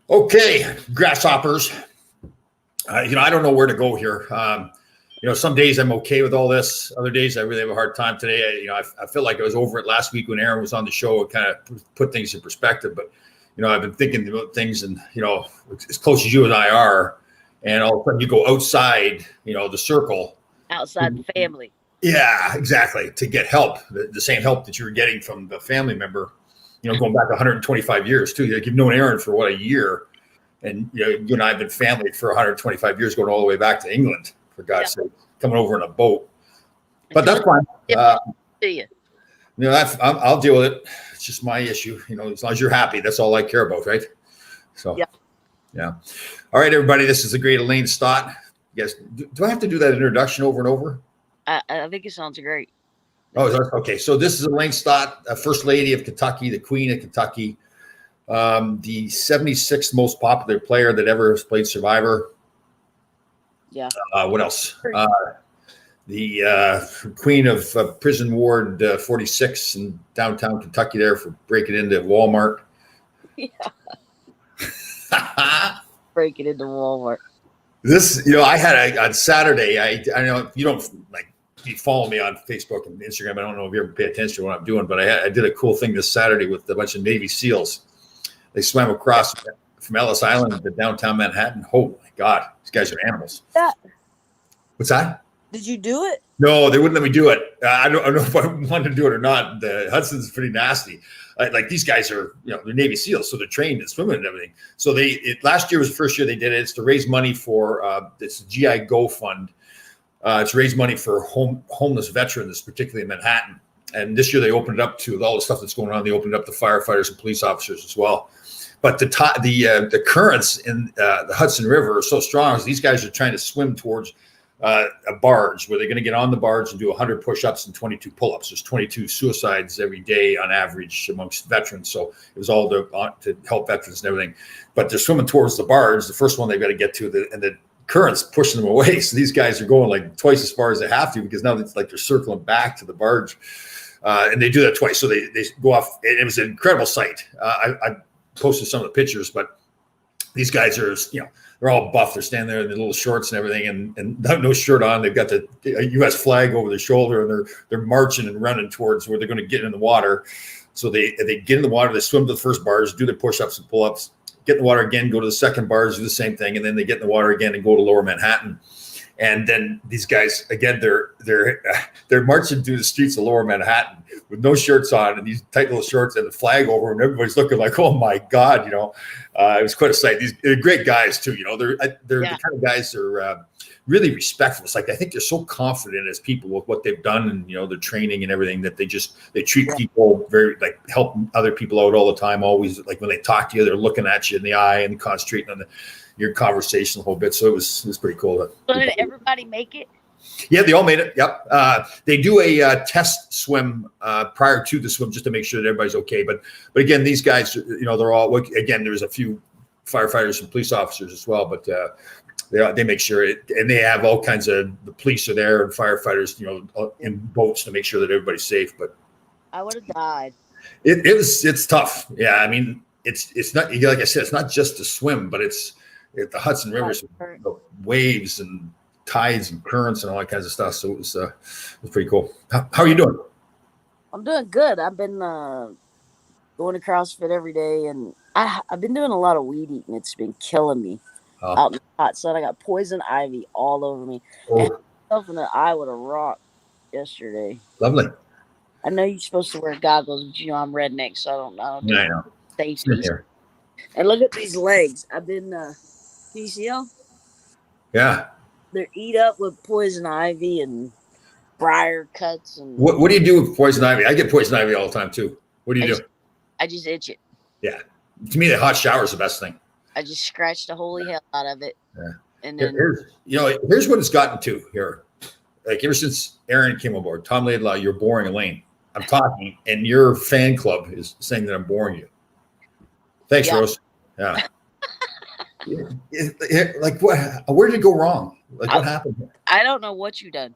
Okay, grasshoppers. I don't know where to go here. Some days I'm okay with all this. Other days I really have a hard time. Today, I feel like I was over it last week when Aaron was on the show. It kind of put things in perspective. But I've been thinking about things, and as close as you and I are, and all of a sudden you go outside, the circle, outside the family. Yeah, exactly. To get help, the same help that you were getting from the family member, going back 125 years too. Like you've known Aaron for what, a year, and you and I have been family for 125 years, going all the way back to England, for God's sake, coming over in a boat. But that's fine. I'll deal with it. It's just my issue. As long as you're happy, that's all I care about, right? So, yeah. All right, everybody. This is the great Elaine Stott. Yes. Do I have to do that introduction over and over? I think it sounds great. Oh, okay. So this is Elaine Stott, First Lady of Kentucky, the Queen of Kentucky, the 76th most popular player that ever has played Survivor. Yeah. What else? The Queen of Prison Ward 46 in downtown Kentucky there for breaking into Walmart. Yeah. Breaking into Walmart. This, I had on Saturday, I know you don't you follow me on Facebook and Instagram. I don't know if you ever pay attention to what I'm doing, but I did a cool thing this Saturday with a bunch of Navy SEALs. They swam across from Ellis Island to downtown Manhattan. Oh my God, these guys are animals. What's that? Did you do it? No, they wouldn't let me do it. I don't know if I wanted to do it or not. The Hudson's pretty nasty. Like these guys are, they're Navy SEALs, so they're trained in swimming and everything. So last year was the first year they did it. It's to raise money for this GI Go fund. It's raised money for homeless veterans, particularly in Manhattan. And this year they opened it up to all the stuff that's going on. They opened it up to firefighters and police officers as well. But the currents in the Hudson River are so strong. These guys are trying to swim towards a barge where they're going to get on the barge and do 100 push-ups and 22 pull-ups. There's 22 suicides every day on average amongst veterans. So it was all to help veterans and everything. But they're swimming towards the barge. The first one they've got to get to, and the current's pushing them away. So these guys are going like twice as far as they have to, because now it's like they're circling back to the barge. And they do that twice. So they go off. It was an incredible sight. I posted some of the pictures, but these guys are, they're all buff. They're standing there in the little shorts and everything, and no shirt on. They've got the U.S. flag over their shoulder, and they're marching and running towards where they're going to get in the water. So they get in the water. They swim to the first barge, do their push-ups and pull-ups, get in the water again, go to the second barge, do the same thing, and then they get in the water again and go to Lower Manhattan. And then these guys again, they're marching through the streets of Lower Manhattan with no shirts on and these tight little shorts and the flag over them. Everybody's looking like, oh my God, it was quite a sight. They're great guys too. They're the kind of guys that are really respectful. It's like I think they're so confident as people with what they've done and their training and everything that they treat people very help other people out all the time. Always when they talk to you, they're looking at you in the eye and concentrating on your conversation a whole bit. So it was pretty cool. So did everybody make it? Yeah, they all made it. Yep. They do a test swim prior to the swim just to make sure that everybody's okay. But again, these guys, they're all, again, there's a few firefighters and police officers as well, but they make sure and they have all kinds of, the police are there and firefighters, in boats to make sure that everybody's safe. But I would have died. It's tough. Yeah. I mean, it's not, like I said, it's not just to swim, but it's the Hudson River, the waves and tides and currents and all that kinds of stuff. So it was pretty cool. How are you doing? I'm doing good. I've been going to CrossFit every day, and I've been doing a lot of weed eating. It's been killing me out in the hot sun. I got poison ivy all over me. Oh. And myself in the eye with a rock yesterday. Lovely. I know you're supposed to wear goggles, but I'm redneck, so I don't know. Yeah, I know. Safety. And look at these legs. I've been PCL. Yeah. They're eat up with poison ivy and briar cuts. And what do you do with poison ivy? I get poison ivy all the time too. What do you do? I just itch it. Yeah. To me, the hot shower is the best thing. I just scratch the holy hell out of it. Yeah. And then here's what it's gotten to here. Like ever since Aaron came aboard, Tom Laidlaw, you're boring Elaine. I'm talking, and your fan club is saying that I'm boring you. Thanks, Rose. Yeah. Like what? Where did it go wrong? Like what happened? I don't know what you done.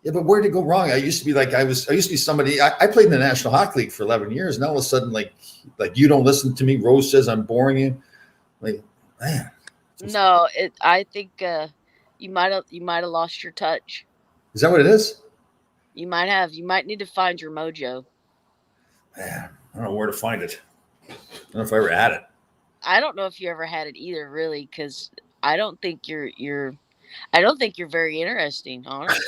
Yeah, but where did it go wrong? I used to be like I used to be somebody. I played in the National Hockey League for 11 years, and all of a sudden, like you don't listen to me. Rose says I'm boring you. Like, man. No, I think you might have lost your touch. Is that what it is? You might have. You might need to find your mojo. Man, I don't know where to find it. I don't know if I ever had it. I don't know if you ever had it either, really, because I don't think you're I don't think you're very interesting, honestly.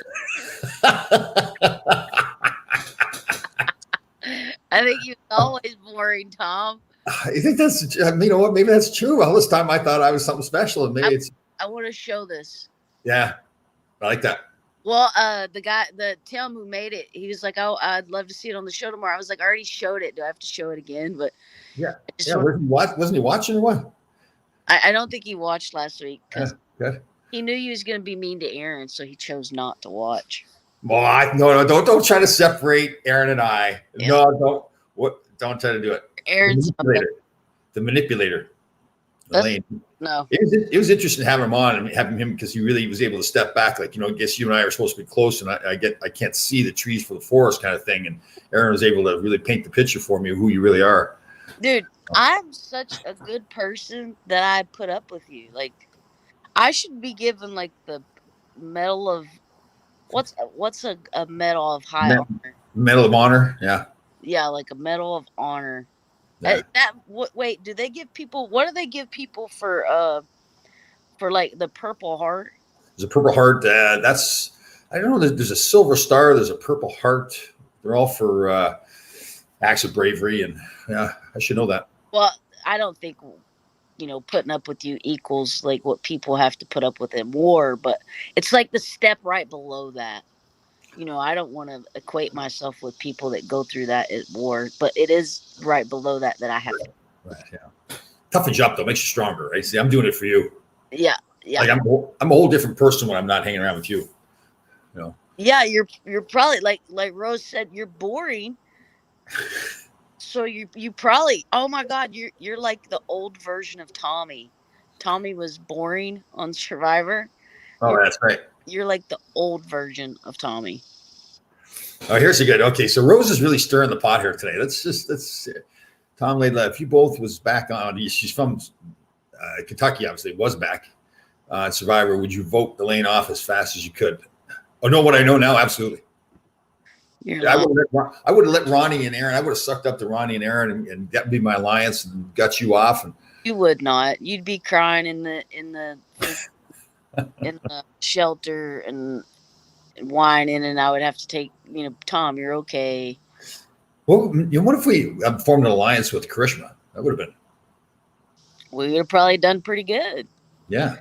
I think you're always boring, Tom. You think that's, you know what? Maybe that's true. All this time I thought I was something special, and maybe it's. I want to show this. Yeah, I like that. Well, the Tim who made it, he was like, "Oh, I'd love to see it on the show tomorrow." I was like, "I already showed it. Do I have to show it again?" But yeah. Wasn't he watching or what? I don't think he watched last week because good. He knew he was going to be mean to Aaron, so he chose not to watch. Well, no, don't try to separate Aaron and I. Yeah. No, don't try to do it. Aaron's the manipulator. Elaine. No. It was interesting having him on and having him because he really was able to step back. Like, I guess you and I are supposed to be close, and I can't see the trees for the forest kind of thing. And Aaron was able to really paint the picture for me of who you really are. Dude, I'm such a good person that I put up with you. Like, I should be given like the medal of what's a medal of high honor? Medal of honor, yeah. Yeah, like a medal of honor. Yeah. Wait, do they give people? What do they give people for like the Purple Heart? There's a Purple Heart. That's I don't know. There's a Silver Star. There's a Purple Heart. They're all for acts of bravery, and yeah, I should know that. Well, I don't think putting up with you equals like what people have to put up with in war, but it's like the step right below that. I don't want to equate myself with people that go through that at war, but it is right below that I have to. Right, yeah. Toughen you up though, makes you stronger, right? See, I'm doing it for you. Yeah. Like I'm a whole different person when I'm not hanging around with you. Yeah, you're probably like Rose said, you're boring. So you probably, oh my God, you're like the old version of Tommy. Tommy was boring on Survivor. Oh, that's right. You're like the old version of Tommy. Oh, here's a good. Okay, so Rose is really stirring the pot here today. Let's Tom Laidlaw, if you both was back on, she's from Kentucky, obviously, was back on Survivor. Would you vote Elaine off as fast as you could? Oh, know what I know now? Absolutely. I would have let Ronnie and Aaron. I would have sucked up to Ronnie and Aaron, and that would be my alliance, and got you off. And you would not. You'd be crying in the shelter and whining, and I would have to take, Tom, you're okay. Well, what if we formed an alliance with Karishma? That would have been. We would have probably done pretty good. Yeah.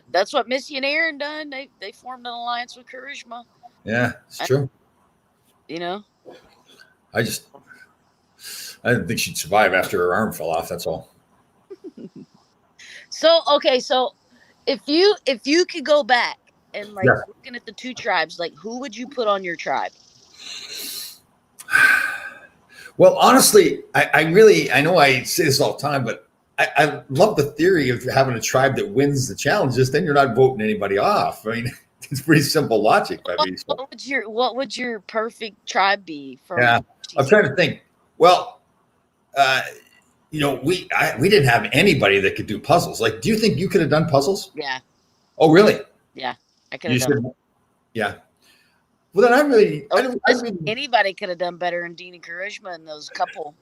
That's what Missy and Aaron done. They formed an alliance with Karishma. Yeah, it's true. I didn't think she'd survive after her arm fell off. That's all. So if you could go back and looking at the two tribes, like who would you put on your tribe? Well, honestly, I know I say this all the time, but I love the theory of having a tribe that wins the challenges. Then you're not voting anybody off. I mean, it's pretty simple logic. What would your perfect tribe be? I'm trying to think. Well, we didn't have anybody that could do puzzles. Like, do you think you could have done puzzles? Yeah. Oh, really? Yeah, I could have done. Yeah. Well, then anybody could have done better than Dean and Karishma and those couple.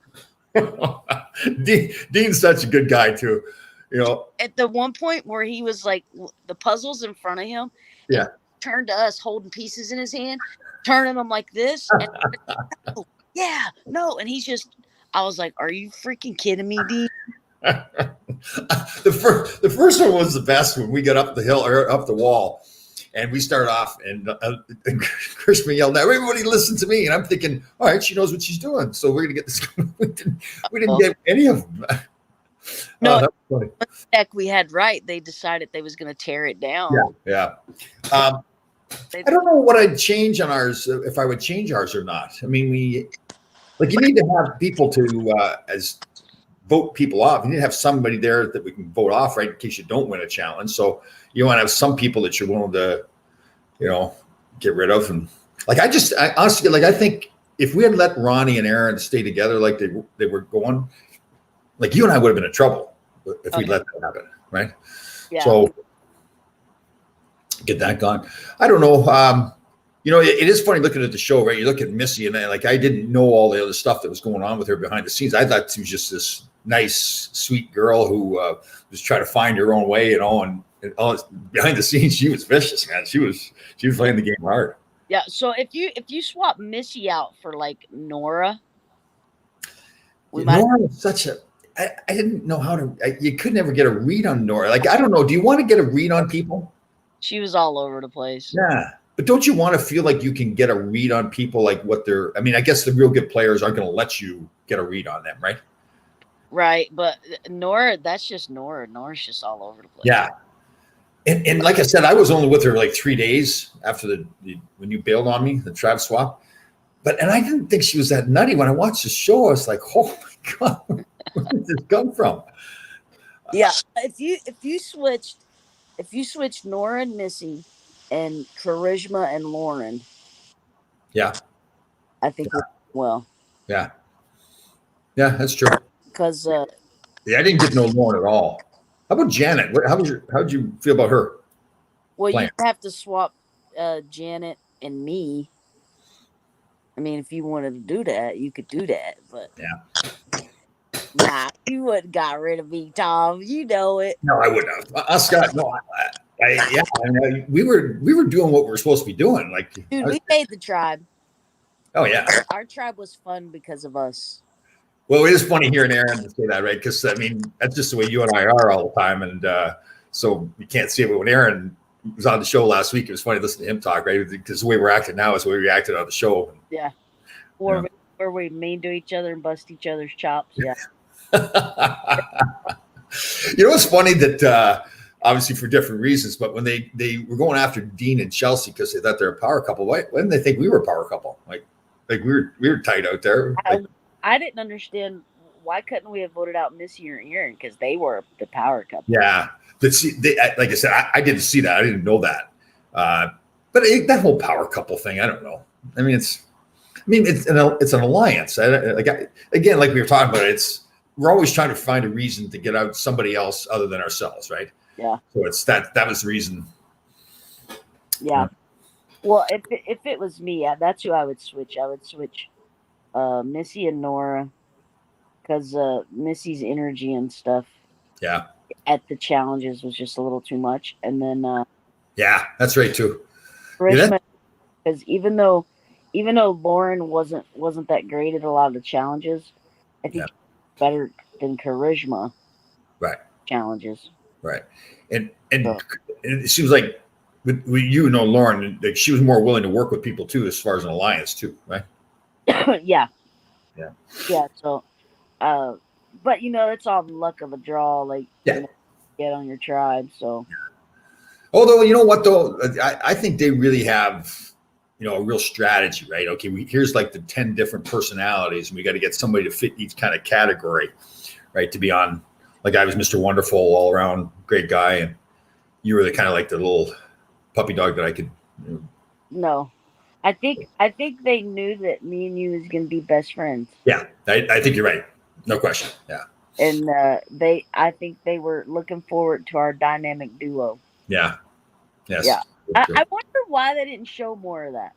Dean's such a good guy too. At the one point where he was like the puzzles in front of him, yeah, turned to us holding pieces in his hand, turning them like this, and yeah, no, and he's just. I was like, "Are you freaking kidding me, Dean?" The first one was the best when we got up the hill or up the wall, and we started off, and Krishma yelled, "Now everybody listen to me!" And I'm thinking, "All right, she knows what she's doing, so we're gonna get this." we didn't get any of them. No, the deck we had right. They decided they was gonna tear it down. Yeah. I don't know what I'd change on ours if I would change ours or not. I mean, you need to have people to as vote people off. You need to have somebody there that we can vote off, right, in case you don't win a challenge. So you want to have some people that you're willing to, get rid of. And Like I honestly, like I think if we had let Ronnie and Aaron stay together like they were going, like you and I would have been in trouble if we let that happen, right? Yeah. So get that gone. I don't know. It is funny looking at the show, right? You look at Missy, and like I didn't know all the other stuff that was going on with her behind the scenes. I thought she was just this nice, sweet girl who was trying to find her own way, and all behind the scenes, she was vicious, man. She was playing the game hard. Yeah. So if you swap Missy out for like Nora, Nora was such a. I didn't know how to. You could never get a read on Nora. Like I don't know. Do you want to get a read on people? She was all over the place. Yeah. But don't you want to feel like you can get a read on people, like what they're, I mean, I guess the real good players aren't going to let you get a read on them, right? Right. But Nora, that's just Nora. Nora's just all over the place. Yeah. And like I said, I was only with her like 3 days after when you bailed on me, the Trav swap. And I didn't think she was that nutty. When I watched the show, I was like, oh my God, where did this come from? Yeah. If you switched Nora and Missy and Charisma and Lauren. Yeah. I think well. Yeah. Yeah, that's true. Because I didn't get to know Lauren at all. How about Janet? How did you feel about her? Well, you have to swap Janet and me. I mean, if you wanted to do that, you could do that. But nah, you wouldn't have got rid of me, Tom. You know it. No, I wouldn't have. Scott, no, we were doing what we were supposed to be doing. Like, dude, we made the tribe. Oh yeah, our tribe was fun because of us. Well, it is funny hearing Aaron say that, right? Because I mean, that's just the way you and I are all the time, and so you can't see it. But when Aaron was on the show last week, it was funny listening to him talk, right? Because the way we're acting now is the way we acted on the show. Yeah, where we mean to each other and bust each other's chops. Yeah. You know, it's funny that obviously for different reasons, but when they were going after Dean and Chelsea because they thought they're a power couple, why didn't they think we were a power couple? Like we were tight out there. I didn't understand why couldn't we have voted out Missy or Aaron because they were the power couple. Yeah, but see, like I said, I didn't see that. I didn't know that. But that whole power couple thing, I don't know. I mean, it's an alliance. Again, like we were talking about, we're always trying to find a reason to get out somebody else other than ourselves, right? Yeah. So it's that was the reason. Yeah. Well, if it was me, that's who I would switch. I would switch Missy and Nora because Missy's energy and stuff. Yeah. At the challenges was just a little too much, and then. Yeah, that's right too. Because even though Lauren wasn't that great at a lot of the challenges, I think better than Charisma. Right. Challenges. Right. And it seems like with Lauren, like she was more willing to work with people too, as far as an alliance too, right? Yeah. Yeah. Yeah. So, but it's all the luck of a draw. Like, get on your tribe. So. Although, you know what though, I think they really have, a real strategy, right? Okay, here's like the 10 different personalities, and we got to get somebody to fit each kind of category, right? To be on, like I was Mr. Wonderful, all around great guy, and you were the kind of like the little puppy dog that I could. No, I think they knew that me and you was going to be best friends. Yeah, I think you're right, no question. Yeah, and I think they were looking forward to our dynamic duo. Yeah. Yes. Yeah. I wonder why they didn't show more of that.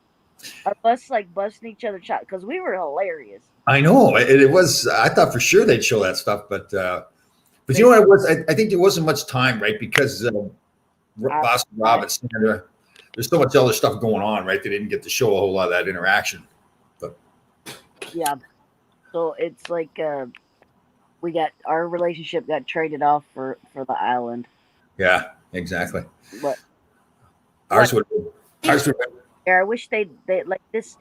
Of us like busting each other's shot because we were hilarious. I know it was. I thought for sure they'd show that stuff, but you know what it was? I think there wasn't much time, right? Because Boston Rob and Sandra, there's so much other stuff going on, right? They didn't get to show a whole lot of that interaction. But yeah, so it's like our relationship got traded off for the island. Yeah, exactly. But ours would. Yeah, I wish they like this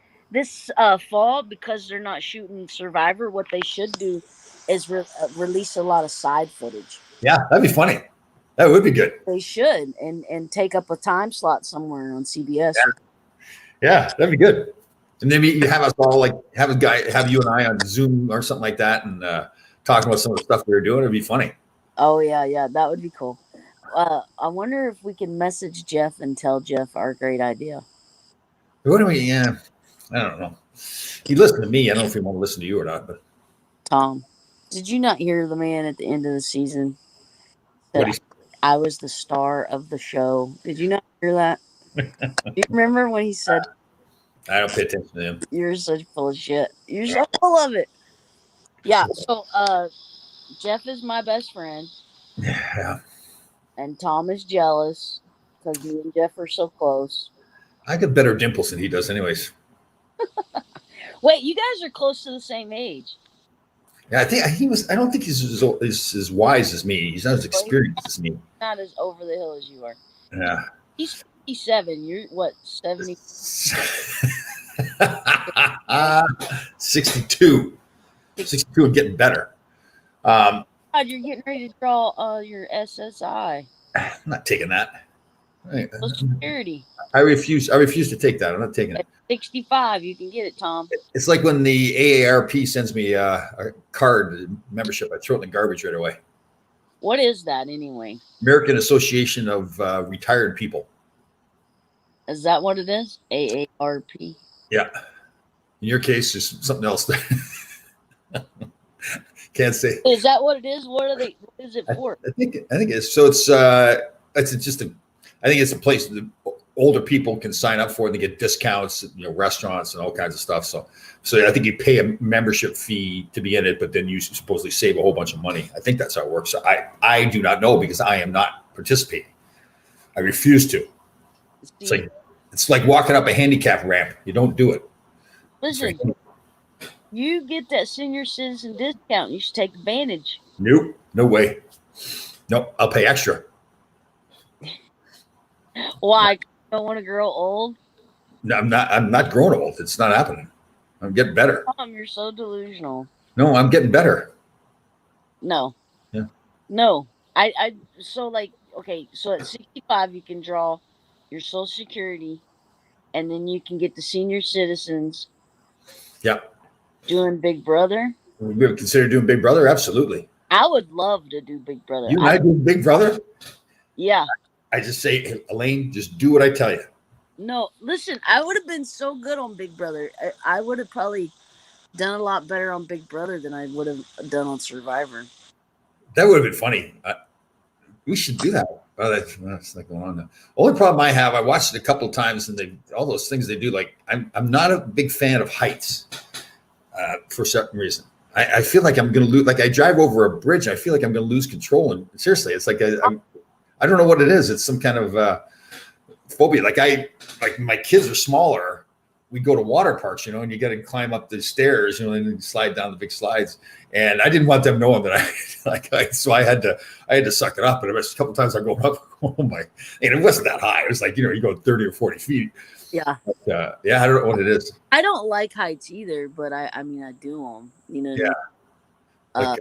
fall, because they're not shooting Survivor. What they should do is release a lot of side footage. Yeah, that'd be funny. That would be good. They should and take up a time slot somewhere on CBS. Yeah, that'd be good. And maybe you have us all have you and I on Zoom or something like that, and talking about some of the stuff we were doing. It'd be funny. Oh yeah, that would be cool. I wonder if we can message Jeff and tell Jeff our great idea. What do we? Yeah, I don't know. He listened to me. I don't know if he want to listen to you or not, but Tom, did you not hear the man at the end of the season what that he I was the star of the show? Did you not hear that? Do you remember when he said, I don't pay attention to him. "You're such full of shit. You're so full of it." Yeah. So, Jeff is my best friend, Yeah, and Tom is jealous because me and Jeff are so close. I got better dimples than he does, anyways. Wait, you guys are close to the same age. Yeah, I think he was. I don't think he's as wise as me. He's not as Well, he's experienced as me. not as over the hill as you are. Yeah. He's 57. You're what, 70? 62. 62 and getting better. God, you're getting ready to draw your SSI. I'm not taking that. Social Security. I refuse to take that. I'm not taking it. At 65, you can get it, Tom. It's like when the AARP sends me a card membership, I throw it in the garbage right away. What is that anyway? American Association of Retired People. Is that what it is? AARP. Yeah. In your case, there's something else. Can't say. Is that what it is? What is it for? I think it's so. It's just a. I think it's a place that older people can sign up for and they get discounts, restaurants and all kinds of stuff. So I think you pay a membership fee to be in it, but then you supposedly save a whole bunch of money. I think that's how it works. So I do not know because I am not participating. I refuse to. It's like walking up a handicap ramp. You don't do it. Listen, you get that senior citizen discount. You should take advantage. Nope. No way. Nope. I'll pay extra. Why? Don't want to grow old? No, I'm not growing old. It's not happening. I'm getting better. Tom, you're so delusional. No, I'm getting better. No. Yeah. No. So okay, so at 65 you can draw your Social Security and then you can get the senior citizens. Yeah. Doing Big Brother. Would we consider doing Big Brother? Absolutely. I would love to do Big Brother. You and I do Big Brother? Yeah. I just say, hey, Elaine, just do what I tell you. No, listen, I would have been so good on Big Brother. I would have probably done a lot better on Big Brother than I would have done on Survivor. That would have been funny. We should do that. Oh, that's not going on now. Only problem I have, I watched it a couple of times, and all those things they do. Like I'm not a big fan of heights for certain reason. I feel like I'm going to lose. Like I drive over a bridge, I feel like I'm going to lose control. And seriously, it's like I don't know what it is. It's some kind of phobia. Like my kids are smaller. We go to water parks, and you got to climb up the stairs, and then slide down the big slides. And I didn't want them knowing that so I had to suck it up. And a couple of times I go up, oh my, and it wasn't that high. It was like, you go 30 or 40 feet. Yeah. But, I don't know what it is. I don't like heights either, but I mean, I do them, Yeah.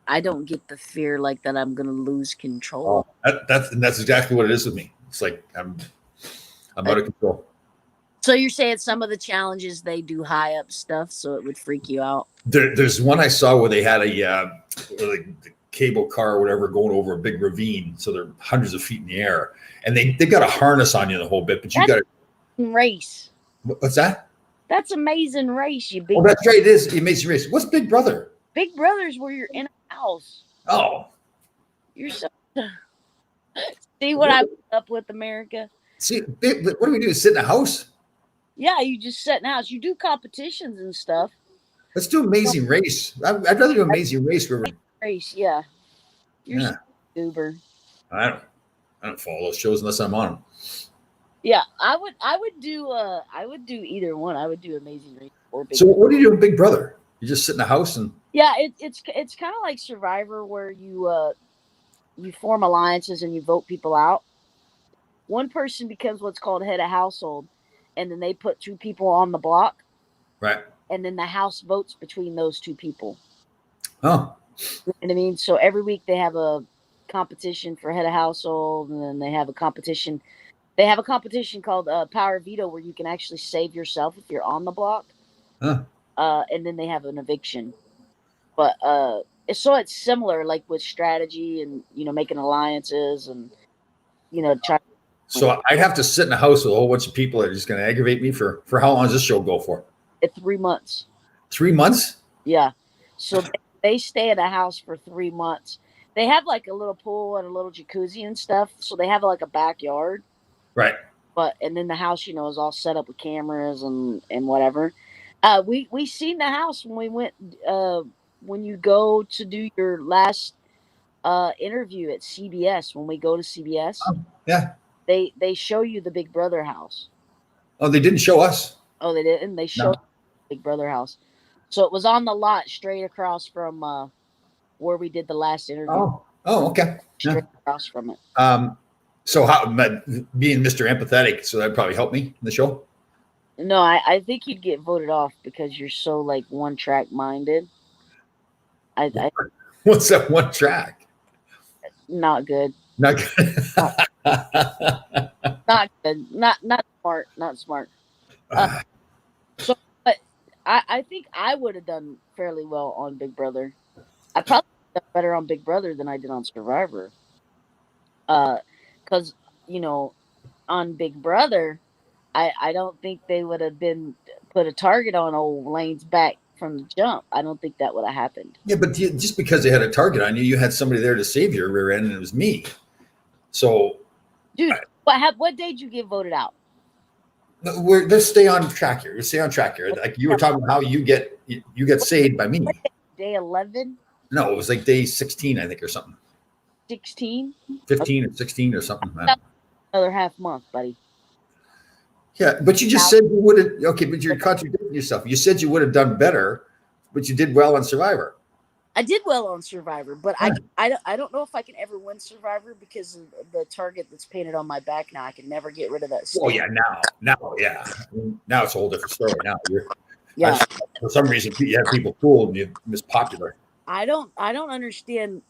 I don't get the fear like that I'm going to lose control. That's exactly what it is with me. It's like I'm out of control. So you're saying some of the challenges they do high up stuff, so it would freak you out? There's one I saw where they had a the cable car or whatever going over a big ravine, so they're hundreds of feet in the air, and they've got a harness on you the whole bit, but you got to race. What's that? That's Amazing Race, you big. Oh, that's right. It is Amazing Race. What's Big Brother? Big Brother's where you're in a house. Oh, you're so. See what I put up with, America? See, what do we do? Sit in a house? Yeah, you just sit in a house. You do competitions and stuff. Let's do Amazing Race. I'd rather do Amazing Race. Race, yeah. You're so goober. I don't follow those shows unless I'm on them. Yeah, I would do either one. I would do Amazing Race or Big. So what do you do in Big Brother? You just sit in a house and. Yeah, it's kind of like Survivor, where you form alliances and you vote people out. One person becomes what's called head of household, and then they put two people on the block. Right. And then the house votes between those two people. Oh. You know what I mean? So every week they have a competition for head of household, and then they have a competition. They have a competition called Power Veto, where you can actually save yourself if you're on the block. Huh. And then they have an eviction. But so it's similar, like with strategy and making alliances and try. So I'd have to sit in a house with a whole bunch of people that are just going to aggravate me for how long does this show go for? At 3 months. 3 months? Yeah. So they stay at a house for 3 months. They have like a little pool and a little jacuzzi and stuff. So they have like a backyard. Right. And then the house, is all set up with cameras and whatever. We seen the house when we went, when you go to do your last interview at CBS, when we go to CBS. Oh, yeah. They show you the Big Brother house. Oh, they didn't show us. Oh, they didn't? They showed the Big Brother house. So it was on the lot straight across from where we did the last interview. Oh, okay. Straight across from it. So how being Mr. Empathetic, so that'd probably help me in the show? No, I think you'd get voted off because you're so like one track minded. What's that one track? Not good. Not good. Not good. Not smart. Not smart. So, but I think I would have done fairly well on Big Brother. I probably done better on Big Brother than I did on Survivor. Because on Big Brother, I don't think they would have put a target on old Lane's back from the jump. I don't think that would have happened. Yeah, but just because they had a target on you, you had somebody there to save your rear end, and it was me. So, dude, what day did you get voted out? Let's stay on track here. Let's stay on track here. Like you were talking about how you get saved by me. Day 11? No, it was like day 16, I think, or something. 16? 15 or 16 or something. Another half month, buddy. Yeah, but you just said you would have. Okay, but you're contradicting yourself. You said you would have done better, but you did well on Survivor. I did well on Survivor, but I don't know if I can ever win Survivor because of the target that's painted on my back now. I can never get rid of that stain. Oh yeah, now, yeah. Now it's a whole different story. Now for some reason you have people fooled and you miss popular. I don't understand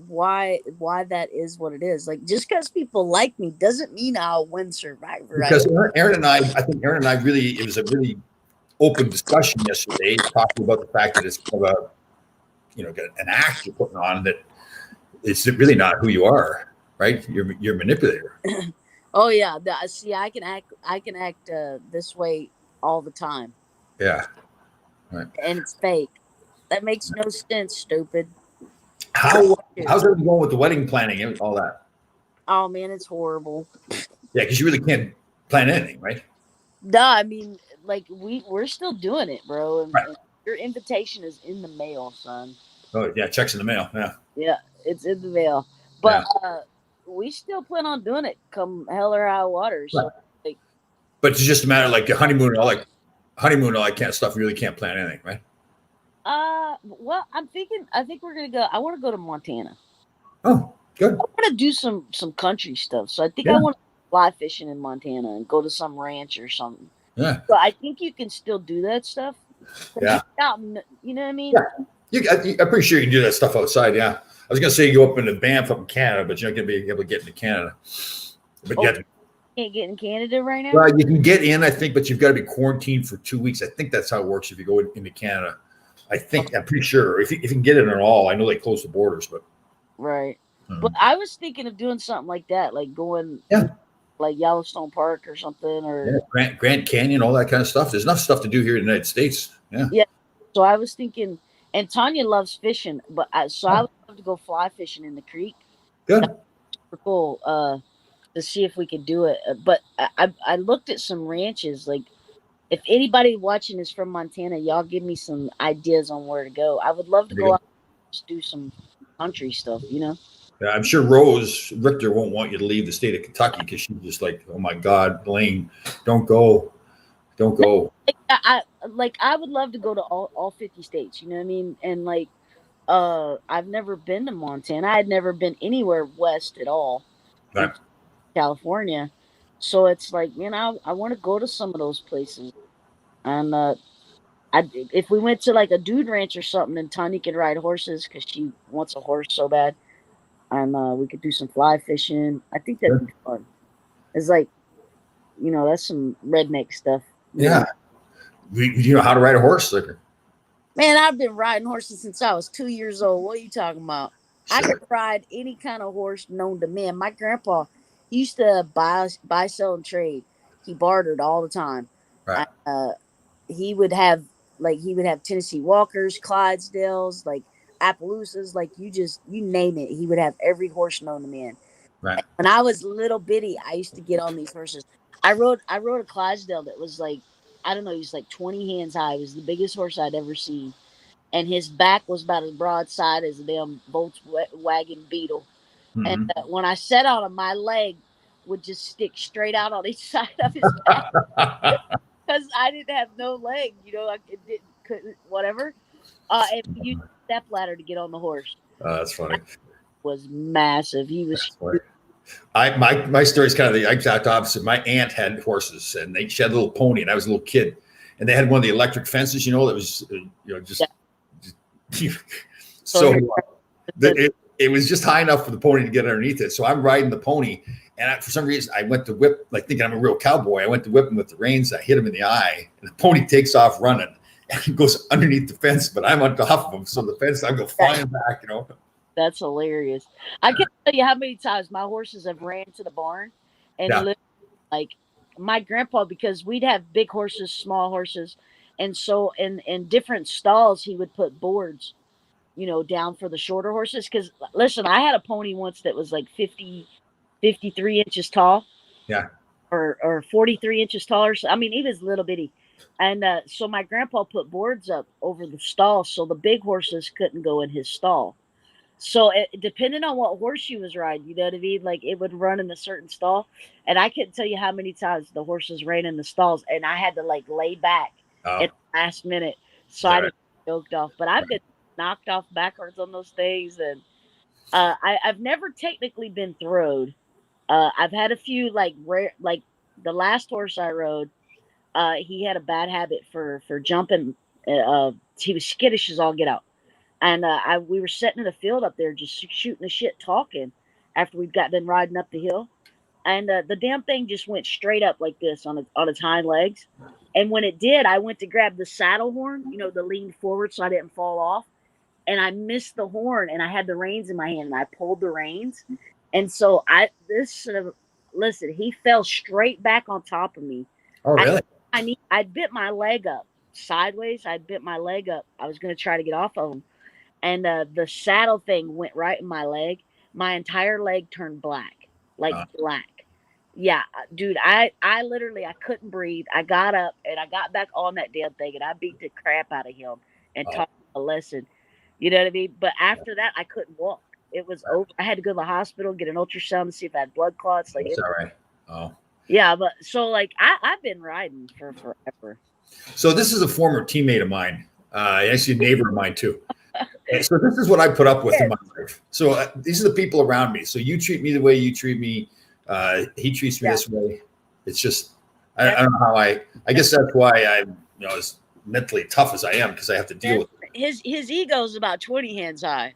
why that is what it is. Like, just because people like me doesn't mean I'll win Survivor. Because Aaron and I really, it was a really open discussion yesterday, talking about the fact that it's kind of a, an act you're putting on, that it's really not who you are, right? You're a manipulator. Oh yeah, see, I can act this way all the time. Yeah, right. And it's fake. That makes no sense, stupid. How's everything going with the wedding planning and all that? Oh man, it's horrible. Yeah, because you really can't plan anything, right? No, I mean, like we're still doing it, bro. And, right. And your invitation is in the mail, son. Oh yeah, check's in the mail. Yeah. Yeah, it's in the mail. But we still plan on doing it, come hell or high water. So, right. But it's just a matter of like the honeymoon and all that kind of stuff. You really can't plan anything, right? Well, I think we're gonna go. I want to go to Montana. Oh, good. I want to do some country stuff. So I think I want to fly fishing in Montana and go to some ranch or something. Yeah. So I think you can still do that stuff. Yeah. You know what I mean? Yeah. I'm pretty sure you can do that stuff outside. Yeah. I was gonna say you go up into Banff up in Canada, but you're not gonna be able to get into Canada. But you can't get in Canada right now. Well, you can get in, I think, but you've got to be quarantined for 2 weeks. I think that's how it works if you go into Canada. I'm pretty sure if you can get in at all. I know they close the borders, but right. But I was thinking of doing something like that, like going, like Yellowstone Park or something, or Grand Canyon, all that kind of stuff. There's enough stuff to do here in the United States. Yeah. Yeah. So I was thinking, and Tanya loves fishing, but I would love to go fly fishing in the creek. Good. Super cool. To see if we could do it, but I looked at some ranches, like. If anybody watching is from Montana, y'all give me some ideas on where to go. I would love to go out and just do some country stuff, Yeah, I'm sure Rose Richter won't want you to leave the state of Kentucky because she's just like, oh my God, Lane, don't go. I would love to go to all 50 states, you know what I mean? And like, I've never been to Montana. I had never been anywhere west at all. Right. California. So it's like, I want to go to some of those places. And if we went to like a dude ranch or something, and Tanya could ride horses because she wants a horse so bad, and we could do some fly fishing. I think that'd be fun. It's like, that's some redneck stuff. Yeah. You know how to ride a horse, Liquor? Man, I've been riding horses since I was 2 years old. What are you talking about? Sure. I could ride any kind of horse known to man. My grandpa, he used to buy, sell, and trade. He bartered all the time. Right. He would have Tennessee Walkers, Clydesdales, like Appaloosas, like you name it. He would have every horse known to man. Right. When I was little bitty, I used to get on these horses. I rode a Clydesdale that was like, I don't know, he was like 20 hands high. It was the biggest horse I'd ever seen. And his back was about as broadside as a damn Volkswagen Beetle. And Mm-hmm. when I sat on him, my leg would just stick straight out on each side of his back because I didn't have no leg. I couldn't, whatever. And we used a step ladder to get on the horse. That's funny. Was massive. He was. My story is kind of the exact opposite. My aunt had horses, and she had a little pony, and I was a little kid, and they had one of the electric fences, that was, just so it was just high enough for the pony to get underneath it. So I'm riding the pony, and for some reason I went to whip, like thinking I'm a real cowboy. I went to whip him with the reins. I hit him in the eye, and the pony takes off running and goes underneath the fence, but I'm on top of him, so the fence I go flying back. That's hilarious. I can't tell you how many times my horses have ran to the barn and lived, like my grandpa, because we'd have big horses, small horses. And so in different stalls, he would put boards, down for the shorter horses. Because listen, I had a pony once that was like 53 inches tall. Yeah. Or 43 inches taller. So, I mean, he was little bitty. And so my grandpa put boards up over the stall so the big horses couldn't go in his stall. So depending on what horse you was riding, you know what I mean? Like it would run in a certain stall. And I couldn't tell you how many times the horses ran in the stalls and I had to like lay back at the last minute. So I didn't get choked off. But I've been knocked off backwards on those things. And I've never technically been throwed. I've had a few like the last horse I rode, he had a bad habit for jumping. He was skittish as all get out. And we were sitting in the field up there just shooting the shit talking after we'd got done riding up the hill. And the damn thing just went straight up like this on its hind legs. And when it did, I went to grab the saddle horn, to lean forward so I didn't fall off. And I missed the horn and I had the reins in my hand and I pulled the reins. And so listen, he fell straight back on top of me. Oh, really? I bit my leg up sideways. I bit my leg up. I was going to try to get off of him. And the saddle thing went right in my leg. My entire leg turned black, black. Yeah, dude, I literally, I couldn't breathe. I got up and I got back on that damn thing and I beat the crap out of him and taught him a lesson. You know what I mean? But after that, I couldn't walk. It was over. I had to go to the hospital, get an ultrasound to see if I had blood clots. Like, that's all right. Oh. Yeah, but so I've been riding for forever. So this is a former teammate of mine. Actually a neighbor of mine too. So this is what I put up with in my life. So these are the people around me. So you treat me the way you treat me. He treats me this way. It's just, I don't know how I guess that's why I'm, as mentally tough as I am, because I have to deal with it. His ego is about 20 hands high.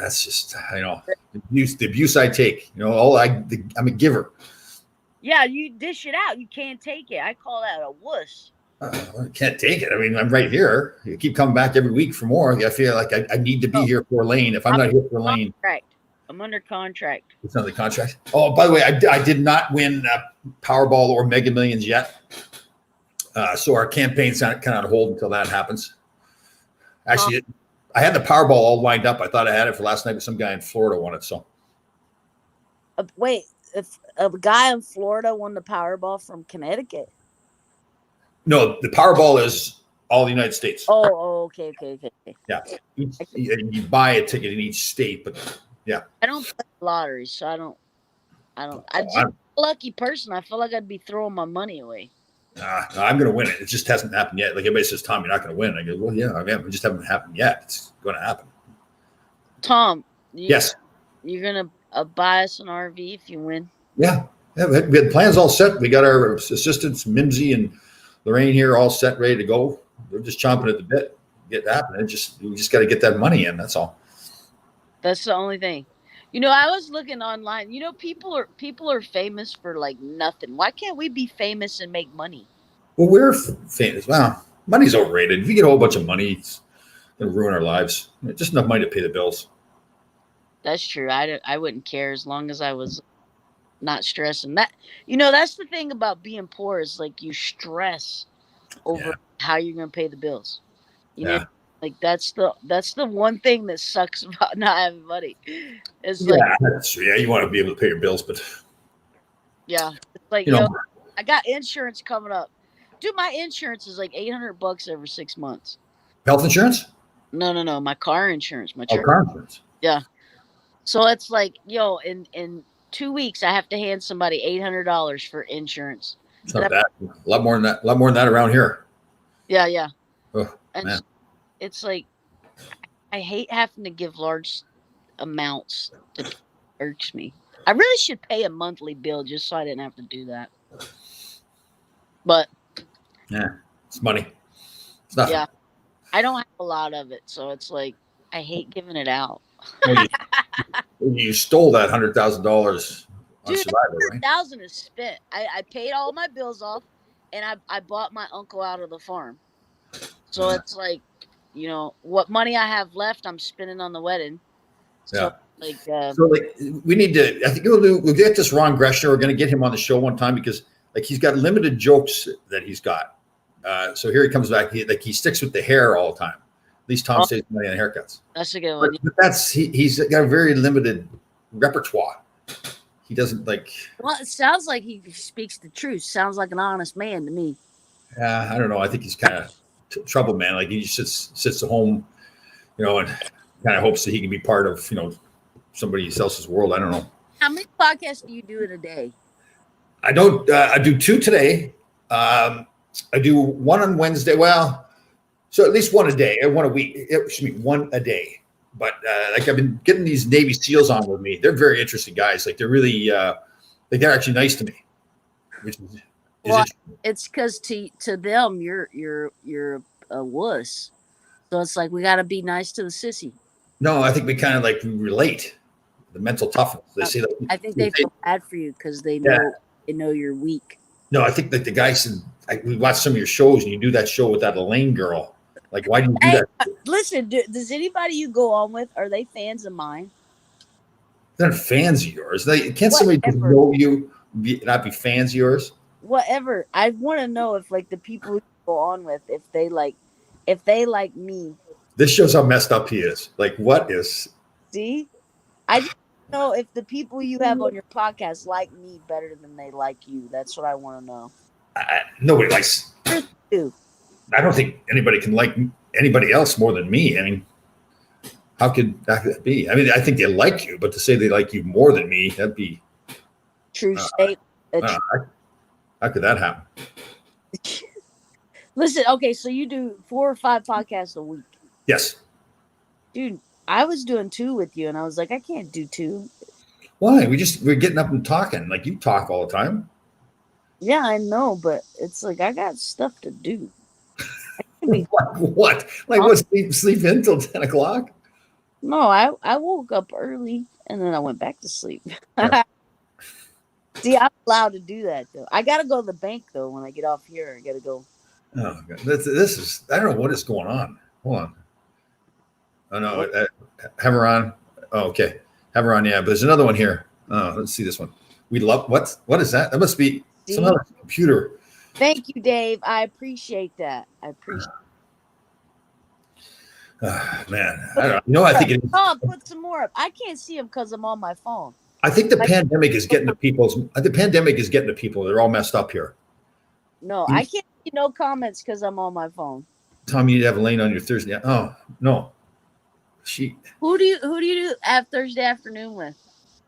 That's just, the abuse I take, I'm a giver. Yeah, you dish it out. You can't take it. I call that a wuss. I can't take it. I mean, I'm right here. You keep coming back every week for more. I feel like I need to be here for Lane. If I'm not here for Lane. I'm under contract. It's under contract. Oh, by the way, I did not win Powerball or Mega Millions yet. So our campaign's kind of on hold until that happens. Actually, I had the Powerball all lined up. I thought I had it for last night, but some guy in Florida won it. So, wait, if a guy in Florida won the Powerball from Connecticut? No, the Powerball is all the United States. Oh, okay. Yeah, you buy a ticket in each state, but yeah. I don't play lottery, so I don't. I'm just a lucky person. I feel like I'd be throwing my money away. I'm going to win it. It just hasn't happened yet. Like everybody says, Tom, you're not going to win. I go, well, yeah, it just haven't happened yet. It's going to happen. Tom. Yes. You're going to buy us an RV if you win? Yeah. We had plans all set. We got our assistants, Mimsy and Lorraine here, all set, ready to go. They're just chomping at the bit. Get that happening. We just got to get that money in. That's all. That's the only thing. I was looking online. People are famous for like nothing. Why can't we be famous and make money? Well, we're famous. Wow, money's overrated. If you get a whole bunch of money, it's going to ruin our lives. Just enough money to pay the bills. That's true. I wouldn't care as long as I was not stressing. That's the thing about being poor is like you stress over how you're gonna pay the bills. Like that's the one thing that sucks about not having money. It's like that's true. Yeah, you want to be able to pay your bills, but it's like I got insurance coming up. Dude, my insurance is like $800 every 6 months. Health insurance? No, my car insurance, my car insurance. Yeah. So it's like, in 2 weeks I have to hand somebody $800 for insurance. It's not bad. A lot more than that around here. Yeah. Oh, and man. It's like I hate having to give large amounts. It irks me. I really should pay a monthly bill just so I didn't have to do that. But it's money. It's nothing. Yeah, I don't have a lot of it, so it's like I hate giving it out. You stole that $100,000 on Survivor, right? $100,000 is spent. I paid all my bills off, and I bought my uncle out of the farm. So it's like, what money I have left, I'm spending on the wedding. So we need to. I think we'll get this Ron Greshner. We're going to get him on the show one time because he's got limited jokes that he's got. So here he comes back. He sticks with the hair all the time. At least Tom saves money on haircuts. That's a good one. But he's got a very limited repertoire. He doesn't like. Well, it sounds like he speaks the truth. Sounds like an honest man to me. I don't know. I think he's kind of trouble man. Like he just sits at home, and kind of hopes that he can be part of somebody else's world. I don't know. How many podcasts do you do in a day? I don't. I do 2 today. I do 1 on Wednesday. Well, so at least 1 a day, 1 a week. Excuse me, 1 a day. But I've been getting these Navy SEALs on with me. They're very interesting guys. Like they're really, they're actually nice to me. Which is it's because to them you're a wuss. So it's like we got to be nice to the sissy. No, I think we kind of relate. The mental toughness. They say that. I think they feel bad for you because they know you're weak. No, I think that the guy said we watched some of your shows and you do that show with that Elaine girl. Like, why do you do that? Listen, does anybody you go on with, are they fans of mine? They're not fans of yours. Can't somebody just know you not be fans of yours? Whatever. I want to know if the people you go on with, if they like me. This shows how messed up he is. Like, what is? See, I just know if the people you have on your podcast like me better than they like you. That's what I want to know. Nobody likes. I don't think anybody can like anybody else more than me. I mean, how could that be? I mean, I think they like you, but to say they like you more than me, that'd be true state. How could that happen? Listen, okay, so you do 4 or 5 podcasts a week. Yes. Dude, I was doing 2 with you, and I was like, I can't do 2. Why? We're getting up and talking. Like, you talk all the time. Yeah, I know, but it's like I got stuff to do. What? Like, what? Sleep in till 10 o'clock? No, I woke up early and then I went back to sleep. Yeah. See, I'm allowed to do that though. I gotta go to the bank though when I get off here. I gotta go. Oh, God. This is. I don't know what is going on. Hold on. Oh no, have her on. Oh, okay, have her on. Yeah, but there's another one here. Oh, let's see this one. We love what is that? That must be some other computer. Thank you, Dave. I appreciate that. Man, I don't know. I think it is. Oh, put some more up. I can't see them because I'm on my phone. I think the pandemic is getting to people. The pandemic is getting to people. They're all messed up here. No, I can't see no comments because I'm on my phone. Tom, you need to have Elaine on your Thursday. Oh no, Who do you do at Thursday afternoon with?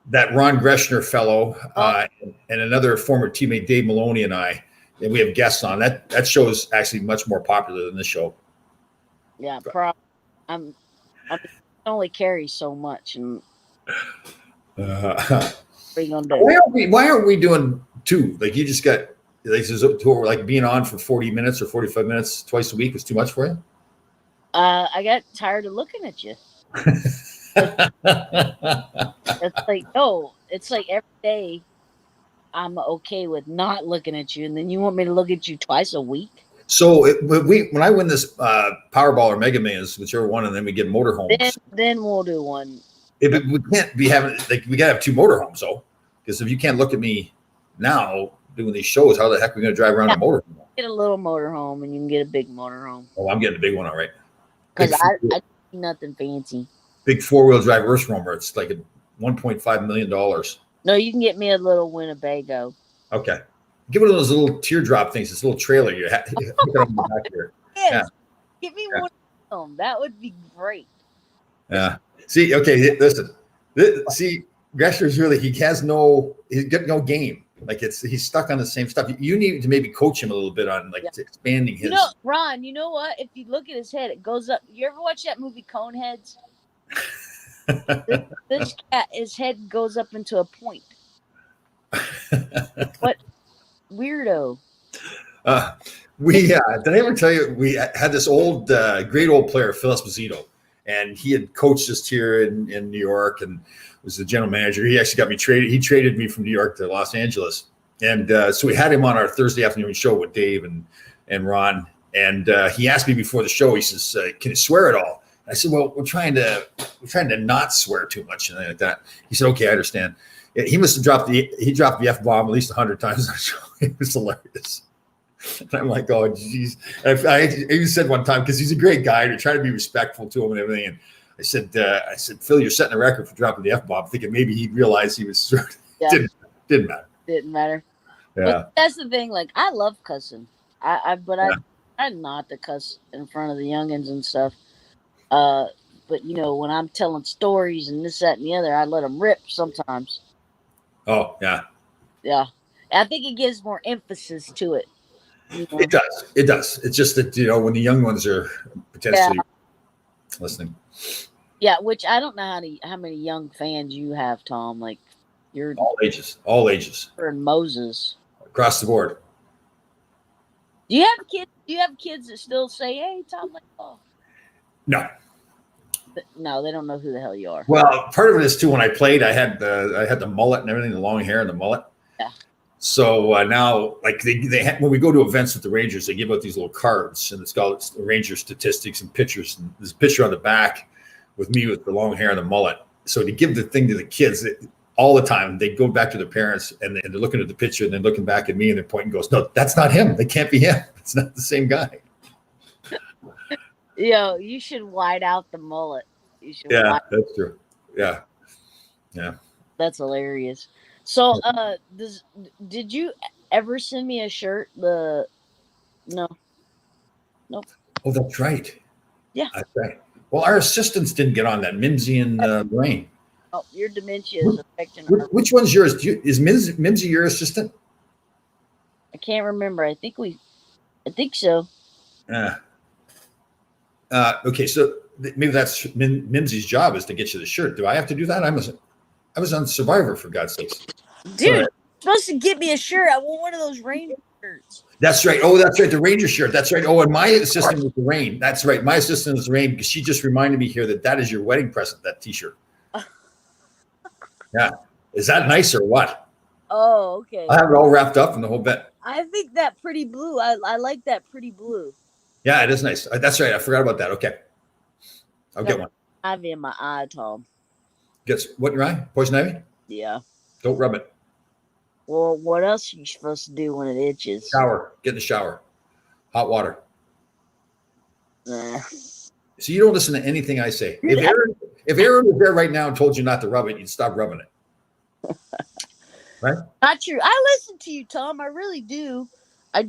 That Ron Greshner fellow and another former teammate Dave Maloney and I. And we have guests on. That show is actually much more popular than this show. Yeah, I'm only carry so much, and why aren't we doing 2? Like, you just got like being on for 40 minutes or 45 minutes twice a week was too much for you? I got tired of looking at you. It's like every day I'm okay with not looking at you, and then you want me to look at you twice a week? So when I win this Powerball or Mega Millions, whichever one, and then we get motorhomes. Then we'll do one. We can't be having we gotta have 2 motorhomes though. Because if you can't look at me now doing these shows, how the heck are we going to drive around a motorhome? Get a little motorhome, and you can get a big motorhome. Oh, I'm getting a big one, all right. Because I do nothing fancy. Big 4-wheel drive earth roamer. It's like $1.5 million. No, you can get me a little Winnebago. Okay. Get one of those little teardrop things, this little trailer you have on the back here. Yes. Yeah. Give me one of them. That would be great. Yeah. See, okay, listen. See, Greshner's really, he's got no game. Like he's stuck on the same stuff. You need to maybe coach him a little bit on expanding his. Ron, you know what? If you look at his head, it goes up. You ever watch that movie Coneheads? this cat, his head goes up into a point. What weirdo? Did I ever tell you we had this great old player, Phil Esposito, and he had coached us here in New York and was the general manager. He actually got me traded. He traded me from New York to Los Angeles, and so we had him on our Thursday afternoon show with Dave and Ron. And he asked me before the show. He says, "Can you swear at all?" I said, "Well, we're trying to not swear too much and like that." He said, "Okay, I understand." He must have dropped the F-bomb at least 100 times on the show. It was hilarious. And I'm like, oh, geez. I even said one time, because he's a great guy, to try to be respectful to him and everything. And I said, Phil, you're setting a record for dropping the F-bomb, thinking maybe he'd realize he was. Yeah. Didn't matter. Didn't matter. Yeah. But that's the thing. Like, I love cussing. I not to cuss in front of the youngins and stuff. But when I'm telling stories and this, that, and the other, I let them rip sometimes. Oh, yeah. Yeah. I think it gives more emphasis to it. It does. It's just that, when the young ones are potentially listening. Yeah, which I don't know how many young fans you have, Tom. Like, you're all ages. And Moses. Across the board. Do you have kids? Do you have kids that still say, "Hey, Tom"? Like, oh. No. No, they don't know who the hell you are. Well, part of it is too. When I played, I had the mullet and everything, the long hair and the mullet. Yeah. So now, like when we go to events with the Rangers, they give out these little cards, and it's called Ranger statistics and pictures. And there's a picture on the back with me with the long hair and the mullet. So to give the thing to the kids all the time, they go back to their parents and they're looking at the picture and they're looking back at me and they're pointing, goes, "No, that's not him. They can't be him. It's not the same guy." You should white out the mullet. Yeah, that's true. Yeah. That's hilarious. So, did you ever send me a shirt? No. Nope. Oh, that's right. Yeah. That's right. Well, our assistants didn't get on that, Mimsy and Lorraine. Oh, your dementia is affecting her. Which one's yours? Is Mimsy your assistant? I can't remember. I think so. Okay, so maybe that's Mimsy's job, is to get you the shirt. Do I have to do that? I was on Survivor, for God's sakes. Dude, you're supposed to get me a shirt. I want one of those Ranger shirts. That's right. Oh, that's right. The Ranger shirt. That's right. Oh, and my assistant was Lorraine. That's right. My assistant was Lorraine, because she just reminded me here that is your wedding present, that T-shirt. Yeah. Is that nice or what? Oh, okay. I have it all wrapped up in the whole bit. I think that pretty blue. I like that pretty blue. Yeah, it is nice. That's right. I forgot about that. Okay. I'll get one. Ivy in my eye, Tom. Gets what in your eye? Poison ivy? Yeah. Don't rub it. Well, what else are you supposed to do when it itches? Shower. Get in the shower. Hot water. Nah. So you don't listen to anything I say. If Aaron was there right now and told you not to rub it, you'd stop rubbing it. Right? Not true. I listen to you, Tom. I really do. I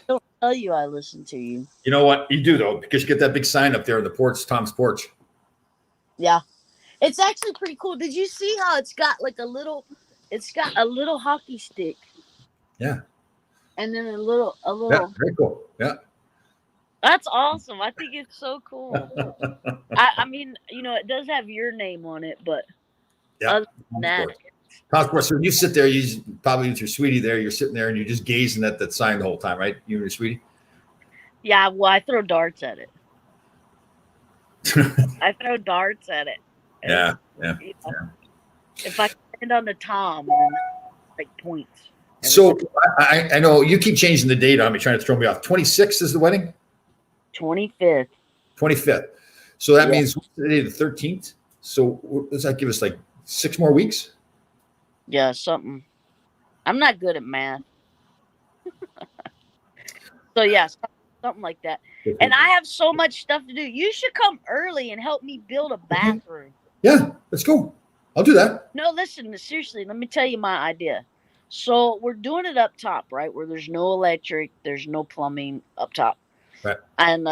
don't tell you I listen to you. You know what? You do, though, because you get that big sign up there on the porch, Tom's porch. Yeah. It's actually pretty cool. Did you see how it's got a little hockey stick? Yeah. And then a little. Yeah, very cool. Yeah. That's awesome. I think it's so cool. I mean, it does have your name on it, but other than that. Of course, so when you sit there, you probably with your sweetie there, you're sitting there and you're just gazing at that sign the whole time, right? You and your sweetie? Yeah, well, I throw darts at it. Yeah. If I stand on the Tom, then like points. So I know you keep changing the date on me, trying to throw me off. 26th is the wedding? 25th. 25th. So that means today the 13th. So does that give us like 6 more weeks? Yeah, something. I'm not good at math. So yeah, something like that. And I have so much stuff to do. You should come early and help me build a Okay. bathroom. Yeah, let's go. I'll do that. No, listen, seriously, let me tell you my idea. So we're doing it up top, right? Where there's no electric, there's no plumbing up top. Right. And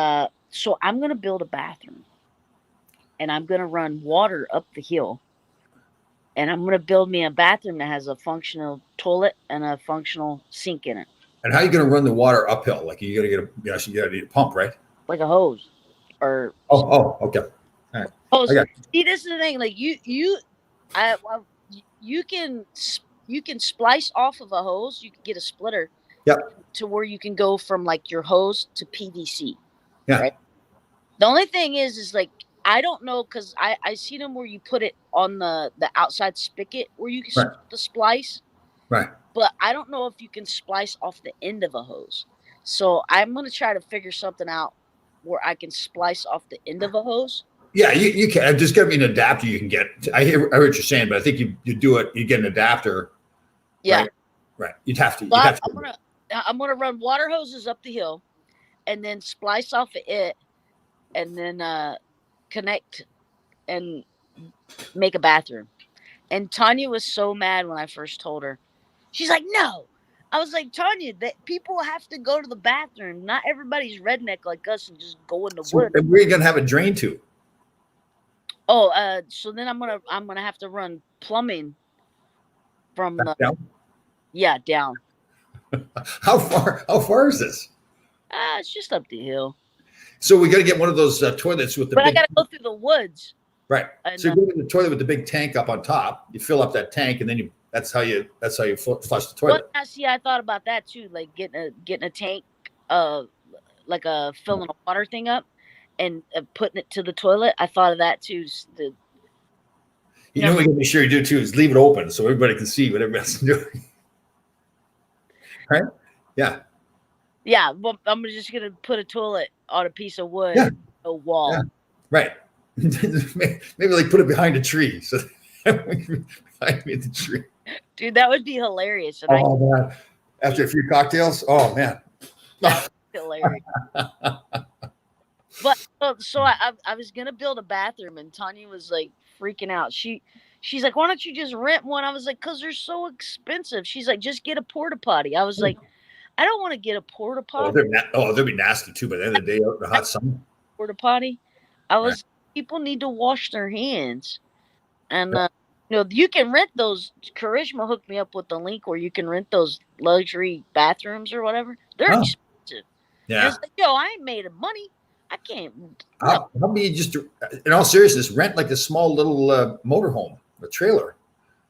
so I'm gonna build a bathroom. And I'm gonna run water up the hill. And I'm gonna build me a bathroom that has a functional toilet and a functional sink in it. And how are you going to run the water uphill? Like you got to get a, you got to need a pump, right? Like a hose. Or Okay. All right. hose. I got See, this is the thing. Like you can splice off of a hose. You can get a splitter. Yep. To where you can go from like your hose to PVC. Yeah. Right. The only thing is like I don't know because I see them where you put it on the outside spigot where you can the splice. Right. But I don't know if you can splice off the end of a hose. So I'm gonna try to figure something out where I can splice off the end of a hose. Yeah, you can. Just got to be an adapter you can get. I hear what you're saying, but I think you do it. You get an adapter. Yeah. Right. You'd have to. I'm gonna run water hoses up the hill, and then splice off of it, and then connect and make a bathroom. And Tanya was so mad when I first told her. She's like, "No." I was like, Tanya, that people have to go to the bathroom. Not everybody's redneck like us and just go in the woods. Where are you gonna have a drain to? Oh, so then I'm gonna have to run plumbing from the down? Yeah, down. How far is this? It's just up the hill. So we got to get one of those toilets with the. But I got to go through the woods. Right. So you go to the toilet with the big tank up on top. You fill up that tank, and then that's how you flush the toilet. Well, see, I thought about that too, like getting a tank, like filling a water thing up, and putting it to the toilet. I thought of that too. You know what we got to make sure you do too is leave it open so everybody can see what everybody's doing. Right? Yeah. Yeah. Well, I'm just gonna put a toilet on a piece of wood, a wall. Yeah. Right. Maybe like put it behind a tree. So behind me the tree. Dude, that would be hilarious. And man. After a few cocktails, oh man. Hilarious. But so I was gonna build a bathroom, and Tanya was like freaking out. She's like, "Why don't you just rent one?" I was like, "Cause they're so expensive." She's like, "Just get a porta potty." I was like, "I don't want to get a porta potty." They'll be nasty too. By the end of the day, out in the hot sun. Porta potty. I was. People need to wash their hands, and you can rent those. Karishma hooked me up with the link where you can rent those luxury bathrooms or whatever. They're expensive. Yeah. It's like, yo, I ain't made of money. I can't. How about you just, in all seriousness, rent like a small little motorhome, a trailer.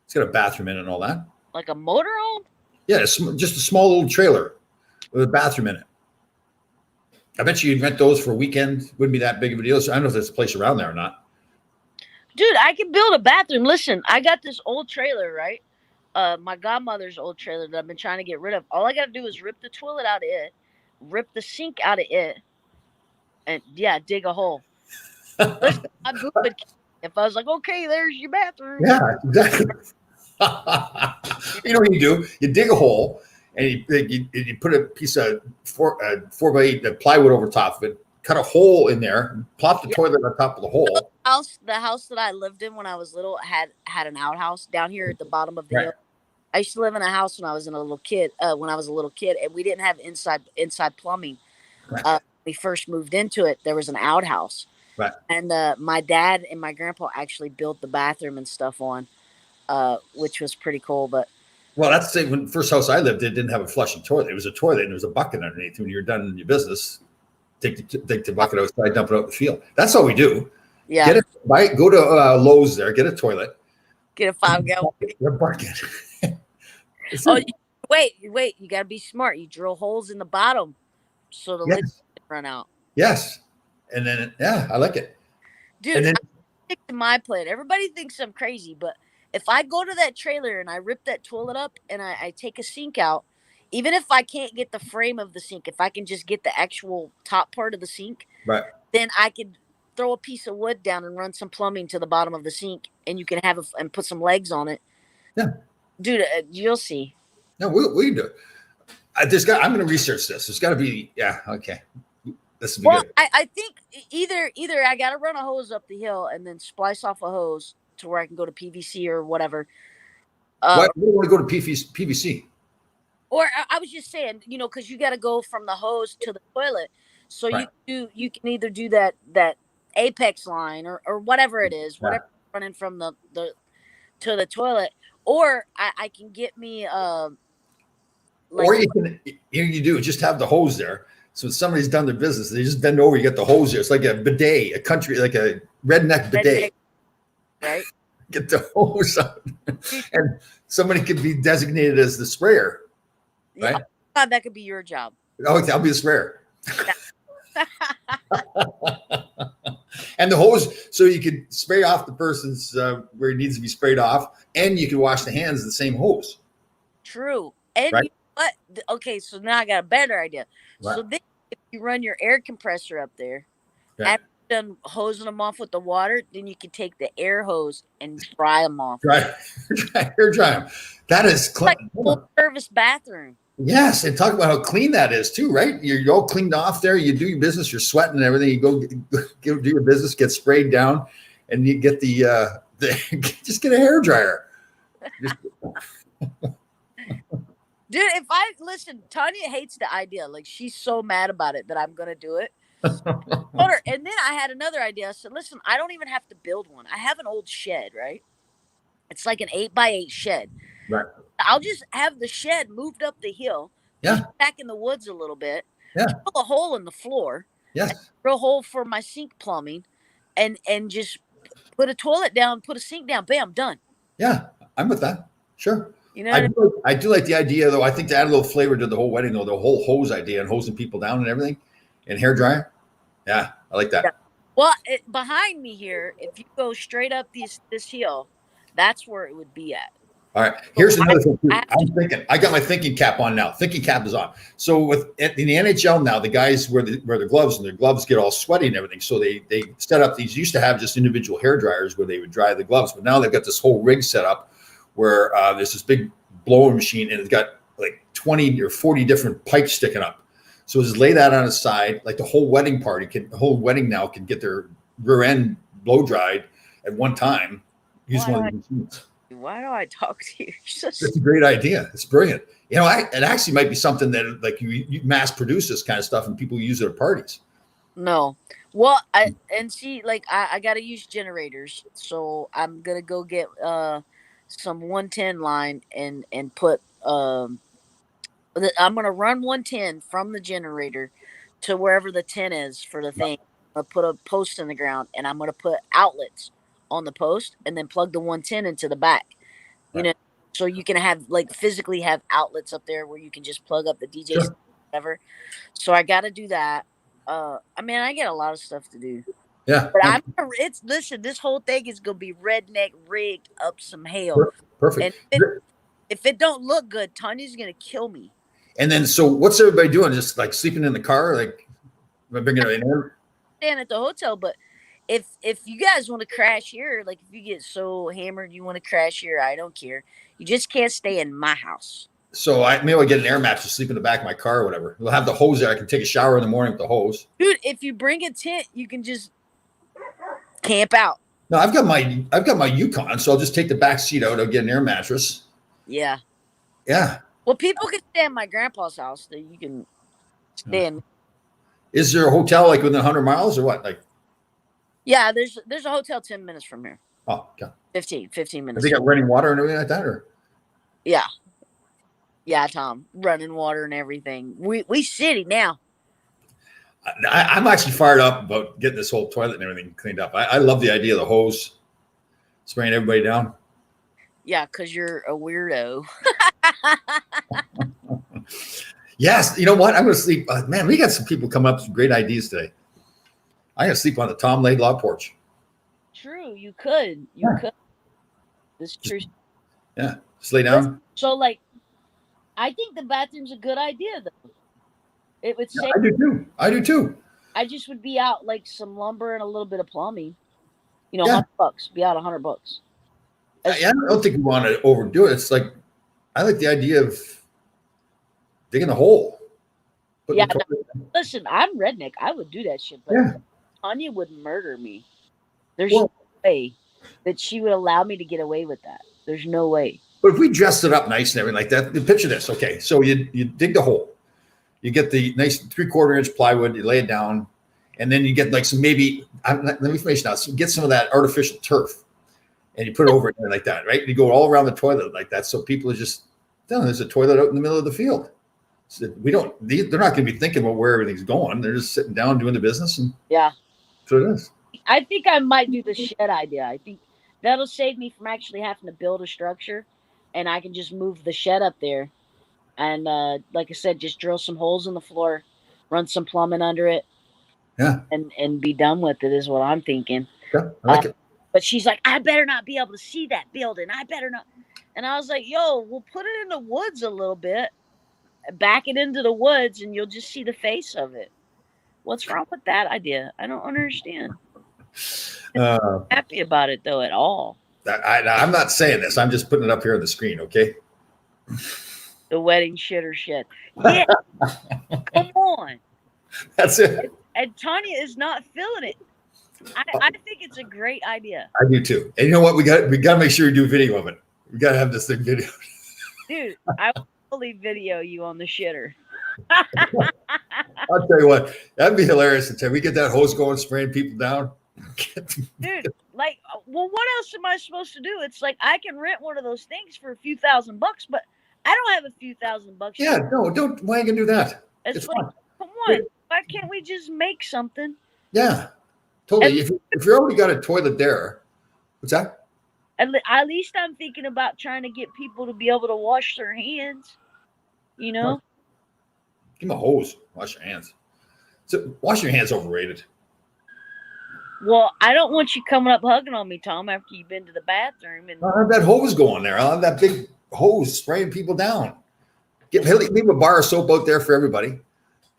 It's got a bathroom in it and all that. Like a motorhome? Yeah, just a small little trailer with a bathroom in it. I bet you'd rent those for a weekend. Wouldn't be that big of a deal. So I don't know if there's a place around there or not. Dude, I can build a bathroom. Listen, I got this old trailer, right? My godmother's old trailer that I've been trying to get rid of. All I got to do is rip the toilet out of it, rip the sink out of it, and dig a hole. Listen, my boo would, if I was like, okay, there's your bathroom. Yeah, exactly. You know what you do? You dig a hole and you put a piece of 4x8 plywood over top of it, cut a hole in there, plop the toilet on top of the hole. The house that I lived in when I was little had an outhouse down here at the bottom of the hill. I used to live in a house when I was a little kid, and we didn't have inside plumbing. When we first moved into it, there was an outhouse. Right. And my dad and my grandpa actually built the bathroom and stuff on, which was pretty cool. But that's the same. When the first house I lived in didn't have a flushing toilet. It was a toilet and there was a bucket underneath. When you're done in your business, take the bucket outside, dump it out in the field. That's all we do. Yeah. Go to Lowe's there, get a toilet. Get a 5-gallon bucket. Wait, you gotta be smart. You drill holes in the bottom so the lid can run out. Yes. And then I like it. Dude, I stick to my plan. Everybody thinks I'm crazy, but if I go to that trailer and I rip that toilet up and I take a sink out, even if I can't get the frame of the sink, if I can just get the actual top part of the sink, right, then I could throw a piece of wood down and run some plumbing to the bottom of the sink, and you can and put some legs on it. Yeah. dude. You'll see. No, we do. I'm going to research this. There's got to be. Yeah. Okay. This will be Well, good. I think either I got to run a hose up the hill and then splice off a hose to where I can go to PVC or whatever. Why do you want to go to PVC? Or I was just saying, because you got to go from the hose to the toilet. So Right. you can either do that apex line or whatever it is, whatever running from the to the toilet, or I can get me or you do just have the hose there. So if somebody's done their business, they just bend over, you get the hose there. It's like a bidet, like a redneck bidet. Right. Get the hose out. And somebody could be designated as the sprayer. Right? Yeah, that could be your job. Oh, I'll be the sprayer. And the hose, so you could spray off the person's where it needs to be sprayed off, and you can wash the hands with the same hose. True. And right? You know what? Okay, so now I got a better idea. Right. So then if you run your air compressor up there, after you're done hosing them off with the water, then you can take the air hose and dry them off. Right. Air dry them. That is like a full service bathroom. Yes, and talk about how clean that is too, right? You're all cleaned off there. You do your business. You're sweating and everything. You go do your business, get sprayed down, and you get the just get a hair dryer. Dude, Tanya hates the idea. Like, she's so mad about it that I'm gonna do it. And then I had another idea. I said, listen, I don't even have to build one. I have an old shed, right? It's like an 8x8 shed. Right. I'll just have the shed moved up the hill. Yeah. Back in the woods a little bit. Yeah. Drill a hole in the floor. Yes. Drill a hole for my sink plumbing, and just put a toilet down, put a sink down. Bam, done. Yeah, I'm with that. Sure. You know, I do like the idea, though. I think to add a little flavor to the whole wedding, though, the whole hose idea and hosing people down and everything, and hair dryer. Yeah, I like that. Yeah. Well, behind me here, if you go straight up this hill, that's where it would be at. All right. Here's another thing. I'm thinking. I got my thinking cap on now. Thinking cap is on. So in the NHL now, the guys wear the gloves, and their gloves get all sweaty and everything. So they set up these. Used to have just individual hair dryers where they would dry the gloves, but now they've got this whole rig set up where there's this big blowing machine, and it's got like 20 or 40 different pipes sticking up. So just lay that on its side, like the whole wedding now can get their rear end blow dried at one time. Use one of these machines. Why do I talk to you? It's a great idea. It's brilliant. You know, it actually might be something that like you mass produce this kind of stuff and people use it at parties. No. Well, I got to use generators. So I'm going to go get some 110 line and put I'm going to run 110 from the generator to wherever the 10 is for the thing. I'm going to put a post in the ground, and I'm going to put outlets on the post and then plug the 110 into the back, you know, so you can have physically have outlets up there where you can just plug up the DJ whatever. So I got to do that. I get a lot of stuff to do. Yeah. But listen, this whole thing is going to be redneck rigged up some hell. Perfect. And if it don't look good, Tanya's going to kill me. And then, so what's everybody doing? Just like sleeping in the car? Like bringing it in? Staying at the hotel, but if you guys want to crash here, like if you get so hammered you want to crash here, I don't care. You just can't stay in my house. So maybe I'll get an air mattress to sleep in the back of my car or whatever. We'll have the hose there. I can take a shower in the morning with the hose. Dude, if you bring a tent, you can just camp out. No, I've got my Yukon, so I'll just take the back seat out. I'll get an air mattress. Yeah. Yeah. Well, people can stay at my grandpa's house. So you can stay in. Is there a hotel like within 100 miles or what? Like. Yeah, there's a hotel 10 minutes from here. Oh, God. 15 minutes. They got running water and everything like that, or? Yeah. Yeah, Tom, running water and everything. We city now. I'm actually fired up about getting this whole toilet and everything cleaned up. I love the idea of the hose spraying everybody down. Yeah, because you're a weirdo. Yes, you know what? I'm going to sleep. Man, we got some people coming up with some great ideas today. I'm going to sleep on the Tom Laidlaw porch. True, you could. You could. This is true. Yeah, just lay down. So, I think the bathroom's a good idea, though. It would save. I do too. I just would be out like some lumber and a little bit of plumbing. $100. Be out $100. I don't think we want to overdo it. It's like I like the idea of digging a hole. Yeah, listen, I'm redneck. I would do that shit, but Yeah. Tanya would murder me. There's Well, no way that she would allow me to get away with that. There's no way. but if we dressed it up nice and everything like that, picture this. Okay, so you dig the hole, you get the nice 3/4 inch plywood, you lay it down, and then you get like some maybe let me finish now. So get some of that artificial turf, and you put it over it like that, right? You go all around the toilet like that, so people are just there's a toilet out in the middle of the field. So they're not going to be thinking about where everything's going. They're just sitting down doing the business, and yeah, that's what it is. I think I might do the shed idea. I think that'll save me from actually having to build a structure, and I can just move the shed up there, and like I said, just drill some holes in the floor, run some plumbing under it, and be done with it. Is what I'm thinking. Yeah, I like it. But she's like, I better not be able to see that building. I better not. And I was like, yo, we'll put it in the woods a little bit, back it into the woods, and you'll just see the face of it. What's wrong with that idea? I don't understand. I'm happy about it though at all. I'm not saying this. I'm just putting it up here on the screen. Okay. The wedding shitter shed. Yeah. Come on. That's it. And Tanya is not feeling it. I think it's a great idea. I do too. And you know what? We got to make sure we do video of it. We got to have this thing video. Dude, I will fully video you on the shitter. I'll tell you what, that'd be hilarious until we get that hose going, spraying people down. Dude, like, well, what else am I supposed to do? It's like I can rent one of those things for a few $1,000, but I don't have a few $1,000. Yeah, no, don't. Why are you gonna do that? It's like, fun. Come on, why can't we just make something? Yeah, totally. If you already got a toilet there, what's that? At least I'm thinking about trying to get people to be able to wash their hands. You know, give them a hose. Wash your hands. So washing your hands overrated. Well, I don't want you coming up hugging on me, Tom, after you've been to the bathroom. And I'll have that hose going there. I'll have that big hose spraying people down. Leave a bar of soap out there for everybody.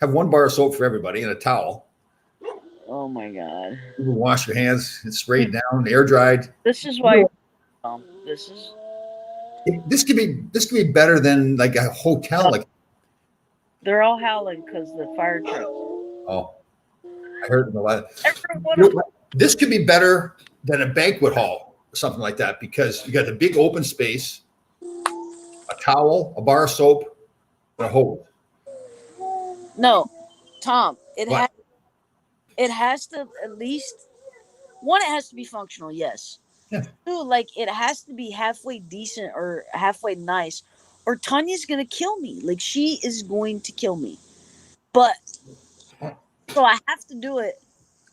Have one bar of soap for everybody and a towel. Oh my God! You can wash your hands. It's sprayed down, air dried. This is why. This could be better than like a hotel. Like they're all howling because the fire truck. Oh, I heard them a lot. This could be better than a banquet hall or something like that because you got the big open space, a towel, a bar of soap, and a hose. No, Tom, it has to at least one. It has to be functional. Yes. Yeah. Two, like it has to be halfway decent or halfway nice, or Tanya's gonna kill me. Like she is going to kill me. But so I have to do it,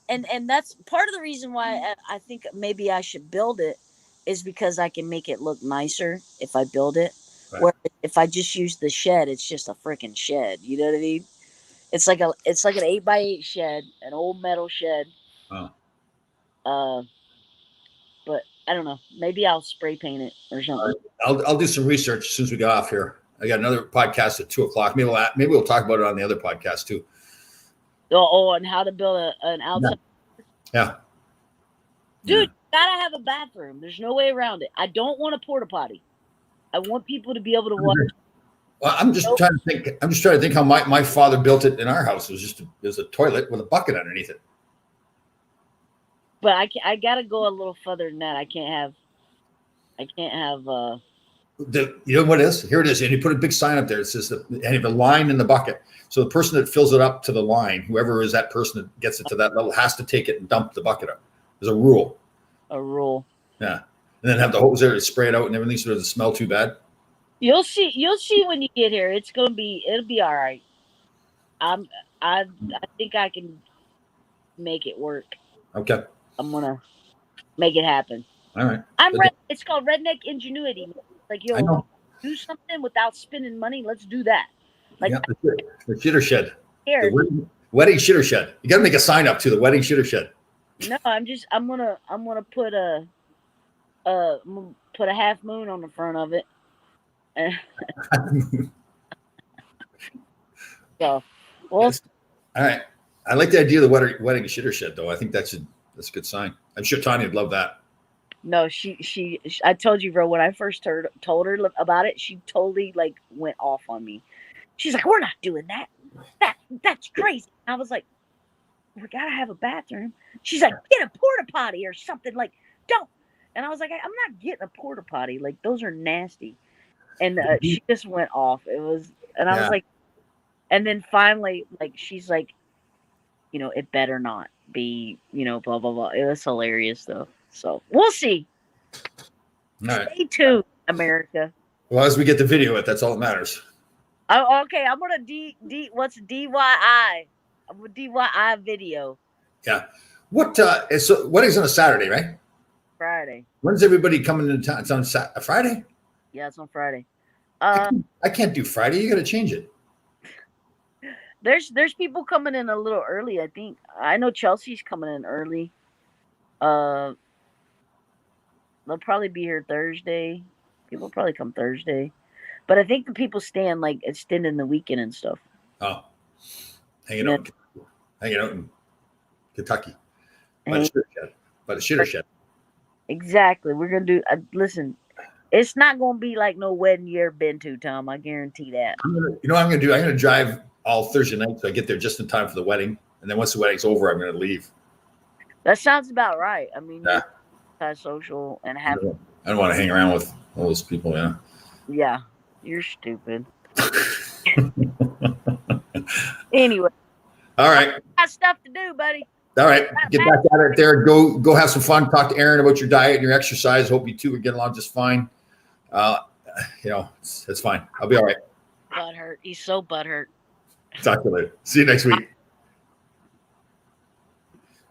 and that's part of the reason why I think maybe I should build it is because I can make it look nicer if I build it. Right. Where if I just use the shed, it's just a freaking shed. You know what I mean? It's like an 8x8 shed, an old metal shed. Oh. But I don't know. Maybe I'll spray paint it or something. I'll do some research as soon as we get off here. I got another podcast at 2:00. Maybe we'll talk about it on the other podcast too. Oh, and how to build an outside. Yeah. Dude, gotta have a bathroom. There's no way around it. I don't want a porta potty. I want people to be able to watch. Well, I'm just trying to think how my father built it in our house. It was a toilet with a bucket underneath it. But I gotta go a little further than that. I can't have. You know what it is? Here it is, and you put a big sign up there. It says and you have a line in the bucket. So the person that fills it up to the line, whoever is that person that gets it to that level, has to take it and dump the bucket up. There's a rule. A rule. Yeah, and then have the hose there to spray it out and everything, so it doesn't smell too bad. You'll see when you get here. It'll be all right. I think I can make it work. Okay. I'm gonna make it happen. All right. It's called redneck ingenuity. Like, do something without spending money. Let's do that. Like the shitter shed. Here. The wedding shitter shed. You got to make a sign up to the wedding shitter shed. No, I'm gonna put a half moon on the front of it. So, well, all right. I like the idea of the wedding shitter shed, though. I think that's a good sign. I'm sure Tanya would love that. No, I told you, bro. When I first told her about it, she totally like went off on me. She's like, "We're not doing that. That's crazy." I was like, "We gotta have a bathroom." She's like, "Get a porta potty or something. Like, don't." And I was like, "I'm not getting a porta potty. Like, those are nasty." And she just went off. It was, and I was like, and then finally, like, she's like, it better not be, blah blah blah. It was hilarious though. So we'll see. All right. Stay tuned, America. Well, as we get the video, that's all that matters. Oh, okay, I'm gonna what's DYI? I'm a DYI video. Yeah. What? So wedding's on a Saturday, right? Friday. When's everybody coming into town? It's on a Friday. Yeah, it's on Friday. I can't do Friday. You got to change it. There's people coming in a little early. I think I know Chelsea's coming in early. They'll probably be here Thursday. People probably come Thursday, but I think the people staying like extending the weekend and stuff. Oh, hanging out in Kentucky by the shitter shed. Exactly. We're gonna do. Listen, it's not gonna be like no wedding you ever been to, Tom. I guarantee that. You know what I'm gonna do? I'm gonna drive all Thursday night so I get there just in time for the wedding, and then once the wedding's over, I'm gonna leave. That sounds about right. I mean, social and have. I don't want to hang around with all those people. Yeah. Yeah, you're stupid. Anyway. All right. Got stuff to do, buddy. All right, get back at it there. Go have some fun. Talk to Aaron about your diet and your exercise. Hope you two are getting along just fine. It's fine. I'll be all right. Butthurt. He's so butthurt. Talk to you later. See you next week.